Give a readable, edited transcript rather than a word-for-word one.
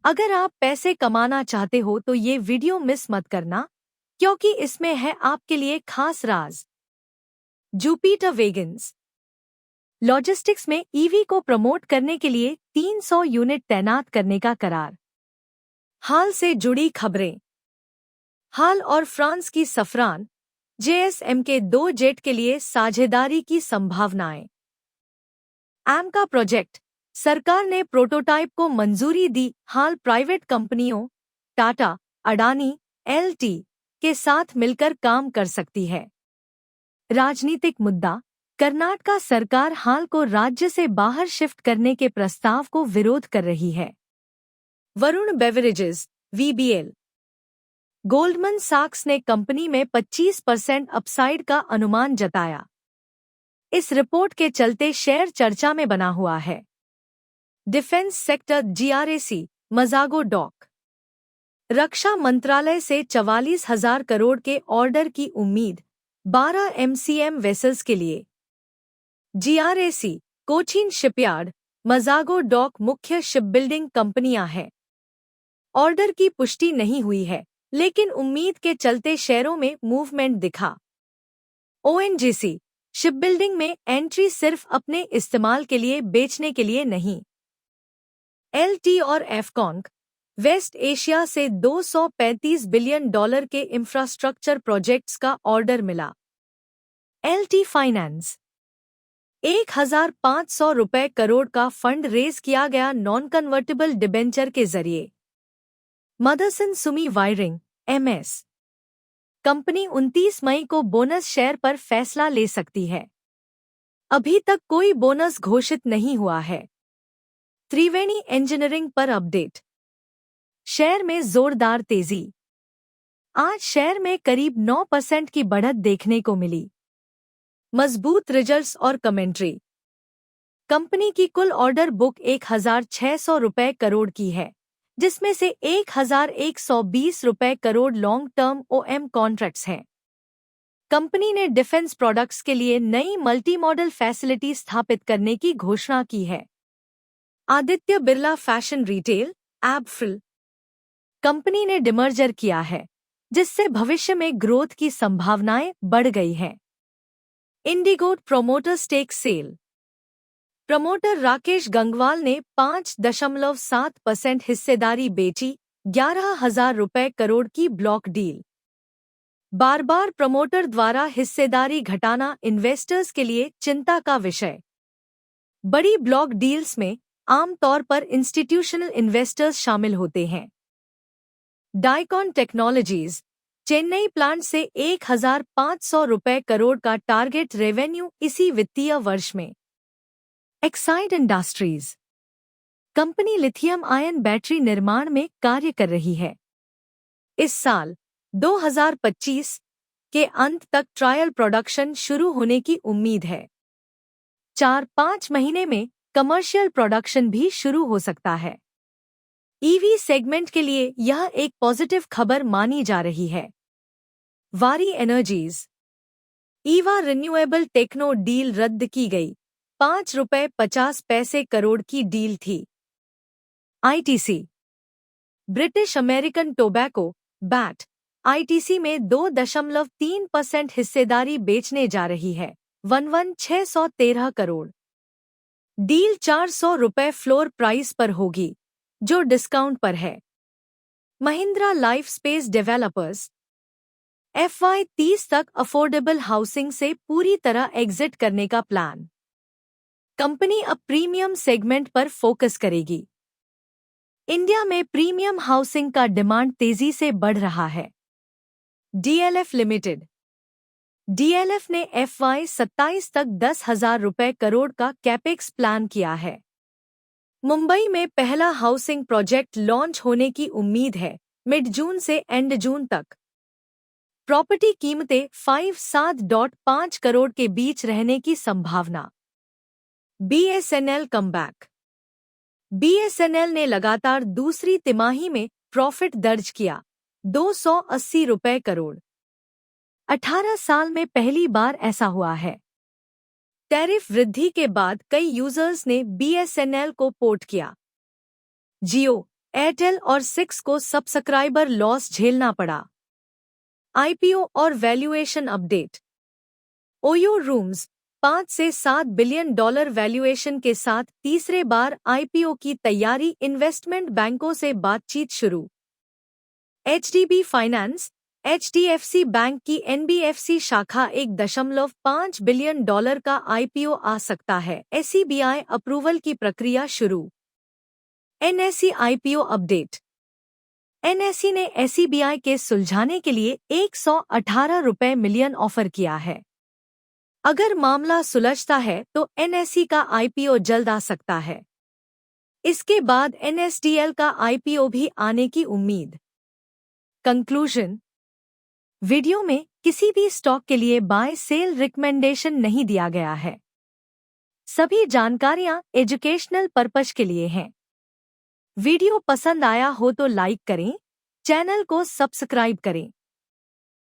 अगर आप पैसे कमाना चाहते हो तो ये वीडियो मिस मत करना, क्योंकि इसमें है आपके लिए खास राज। जुपिटर वेगन्स लॉजिस्टिक्स में ईवी को प्रमोट करने के लिए 300 यूनिट तैनात करने का करार। हाल से जुड़ी खबरें। हाल और फ्रांस की सफरान जेएसएम के 2 जेट के लिए साझेदारी की संभावनाएं। एम का प्रोजेक्ट, सरकार ने प्रोटोटाइप को मंजूरी दी। हाल प्राइवेट कंपनियों टाटा, अडानी, एलटी के साथ मिलकर काम कर सकती है। राजनीतिक मुद्दा, कर्नाटका सरकार हाल को राज्य से बाहर शिफ्ट करने के प्रस्ताव को विरोध कर रही है। वरुण बेवरेजेस वीबीएल गोल्डमन सैक्स ने कंपनी में 25% अपसाइड का अनुमान जताया। इस रिपोर्ट के चलते शेयर चर्चा में बना हुआ है। डिफेंस सेक्टर जीआरएसी मजागो डॉक रक्षा मंत्रालय से 44,000 करोड़ के ऑर्डर की उम्मीद 12 एमसीएम वेसल्स के लिए। जीआरएसी कोचीन शिपयार्ड, मजागो डॉक मुख्य शिपबिल्डिंग कंपनियां हैं। ऑर्डर की पुष्टि नहीं हुई है, लेकिन उम्मीद के चलते शेयरों में मूवमेंट दिखा। ओएनजीसी शिपबिल्डिंग में एंट्री सिर्फ अपने इस्तेमाल के लिए, बेचने के लिए नहीं। एलटी और एफकॉन्क वेस्ट एशिया से $235 बिलियन के इंफ्रास्ट्रक्चर प्रोजेक्ट्स का ऑर्डर मिला। एलटी फाइनेंस 1,500 करोड़ का फंड रेज किया गया नॉन कन्वर्टिबल डिबेंचर के जरिए। Motherson Sumi wiring MS company 29 मई को बोनस शेयर पर फैसला ले सकती है। अभी तक कोई बोनस घोषित नहीं हुआ है। त्रिवेणी इंजीनियरिंग पर अपडेट। शेयर में जोरदार तेजी। आज शेयर में करीब 9% की बढ़त देखने को मिली। मजबूत रिजल्ट्स और कमेंट्री। कंपनी की कुल ऑर्डर बुक 1,600 करोड़ की है, जिसमें से 1,120 crore long term OM contracts हैं। कंपनी ने डिफेंस प्रोडक्ट्स के लिए नई मल्टी मॉडल फैसिलिटी स्थापित करने की घोषणा की है। Aditya Birla fashion retail ABFRL company ने डिमर्जर किया है, जिससे भविष्य में ग्रोथ की संभावनाएं बढ़ गई हैं। IndiGo promoter stake sale. Promoter Rakesh Gangwal ने 5.7% हिस्सेदारी बेची। 11,000 करोड़ की ब्लॉक डील। बार बार प्रमोटर द्वारा हिस्सेदारी घटाना इन्वेस्टर्स के लिए चिंता का विषय। बड़ी ब्लॉक डील्स में आमतौर पर इंस्टीट्यूशनल इन्वेस्टर्स शामिल होते हैं। डाइकॉन टेक्नोलॉजीज चेन्नई प्लांट से 1,500 करोड़ का टारगेट रेवेन्यू इसी वित्तीय वर्ष में। Exide industries company lithium ion battery निर्माण में कार्य कर रही है। इस साल 2025 के अंत तक ट्रायल प्रोडक्शन शुरू होने की उम्मीद है। 4-5 महीने में कमर्शियल प्रोडक्शन भी शुरू हो सकता है। ईवी सेगमेंट के लिए यह एक पॉजिटिव खबर मानी जा रही है। वारी एनर्जीज ईवा रिन्यूएबल टेक्नो डील रद्द की गई। ₹5.50 करोड़ की डील थी। ITC British American Tobacco BAT ITC में 2.3% हिस्सेदारी बेचने जा रही है। 11,613 करोड़। डील ₹400 फ्लोर प्राइस पर होगी, जो डिस्काउंट पर है। Mahindra life space developers FY30 तक अफोर्डेबल हाउसिंग से पूरी तरह एग्जिट करने का प्लान। कंपनी अब प्रीमियम सेगमेंट पर फोकस करेगी। इंडिया में प्रीमियम हाउसिंग का डिमांड तेजी से बढ़ रहा है। डीएलएफ लिमिटेड डीएलएफ ने FY27 तक 10,000 करोड़ का कैपेक्स प्लान किया है। मुंबई में पहला हाउसिंग प्रोजेक्ट लॉन्च होने की उम्मीद है, मिड जून से एंड जून तक। प्रॉपर्टी कीमतें 5-7.5 करोड़ के बीच रहने की संभावना। BSNL comeback. बीएसएनएल ने लगातार दूसरी तिमाही में प्रॉफिट दर्ज किया। ₹280 करोड़। 18 साल में पहली बार ऐसा हुआ है। टैरिफ वृद्धि के बाद कई यूजर्स ने बीएसएनएल को पोर्ट किया। जियो एयरटेल और सिक्स को सब्सक्राइबर लॉस झेलना पड़ा। आईपीओ और वैल्यूएशन अपडेट। ओयो रूम्स 5 से $7 बिलियन वैल्यूएशन के साथ तीसरे बार आईपीओ की तैयारी, इन्वेस्टमेंट बैंकों से बातचीत शुरू। एचडीबी फाइनेंस, एचडीएफसी बैंक की एनबीएफसी शाखा $1.5 बिलियन का आईपीओ आ सकता है, एसईबीआई अप्रूवल की प्रक्रिया शुरू। NSE IPO update. एनएसई ने एसईबीआई केस सुलझाने के लिए ₹118 मिलियन ऑफर किया है। अगर मामला सुलझता है तो एनएसई का आईपीओ जल्द आ सकता है। इसके बाद एनएसडीएल का आईपीओ भी आने की उम्मीद। कंक्लूजन। वीडियो में किसी भी स्टॉक के लिए बाय सेल रिकमेंडेशन नहीं दिया गया है। सभी जानकारियां एजुकेशनल पर्पस के लिए हैं। वीडियो पसंद आया हो तो लाइक करें, चैनल को सब्सक्राइब करें।